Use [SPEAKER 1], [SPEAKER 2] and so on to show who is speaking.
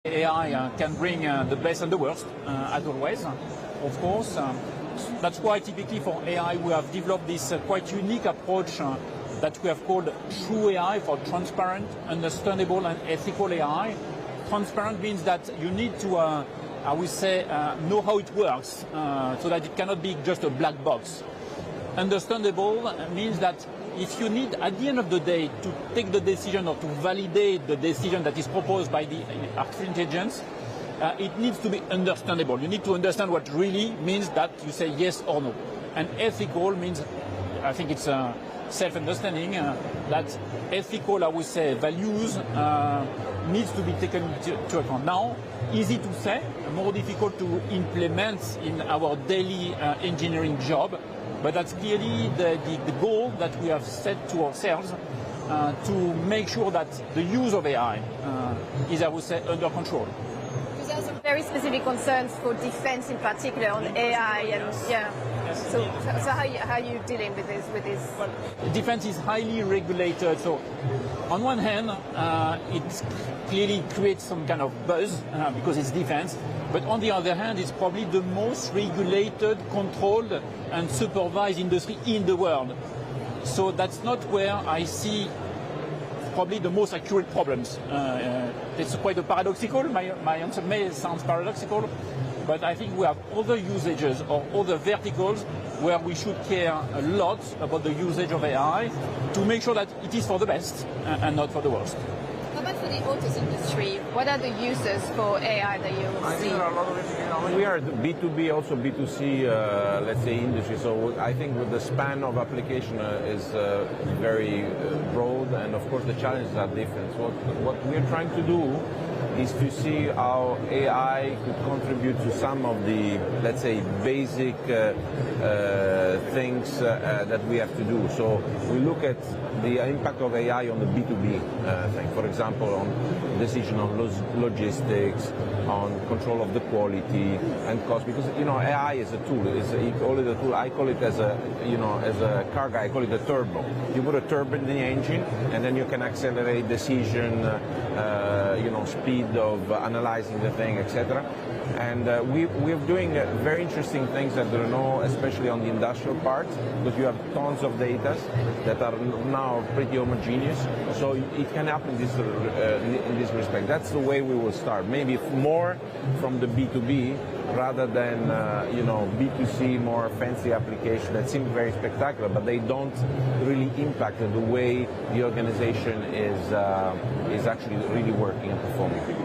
[SPEAKER 1] AI can bring the best and the worst, as always, of course. That's why typically for AI we have developed this quite unique approach that we have called true AI, for transparent, understandable and ethical AI. Transparent means that you need to, I would say, know how it works, so that it cannot be just a black box. Understandable means that if you need, at the end of the day, to take the decision or to validate the decision that is proposed by the artificial intelligence, it needs to be understandable. You need to understand what really means that you say yes or no. And ethical means, I think it's self-understanding, that ethical, I would say, values needs to be taken into account. Now, easy to say, more difficult to implement in our daily engineering job. But that's clearly the goal that we have set to ourselves, to make sure that the use of AI is, I would say, under control.
[SPEAKER 2] Because there are some very specific concerns for defense in particular on AI, and yeah. So how are you dealing with this?
[SPEAKER 1] Well, defense is highly regulated. So on one hand, it clearly creates some kind of buzz because it's defense. But on the other hand, it's probably the most regulated, controlled and supervised industry in the world. So that's not where I see probably the most accurate problems. It's quite a paradoxical, my answer may sound paradoxical, but I think we have other usages or other verticals where we should care a lot about the usage of AI to make sure that it is for the best and not for the worst.
[SPEAKER 2] How about for the autos industry? What are the uses for AI that you see?
[SPEAKER 3] I think there are a lot of, we are B2B, also B2C, let's say, industry. So I think with the span of application is very broad, and of course the challenges are different. So what we're trying to do is to see how AI could contribute to some of the, let's say, basic things that we have to do. So we look at the impact of AI on the B2B thing. For example, on decision on logistics, on control of the quality and cost. Because AI is a tool. You call it a tool. I call it as a as a car guy, I call it a turbo. You put a turbo in the engine, and then you can accelerate decision, speed of analyzing the thing, etc. And we're doing very interesting things at Renault, especially on the industrial part, because you have tons of data that are now pretty homogeneous. So it can happen in this respect. That's the way we will start. Maybe more from the B2B rather than B2C, more fancy applications that seem very spectacular, but they don't really impact the way the organization is actually really working and performing.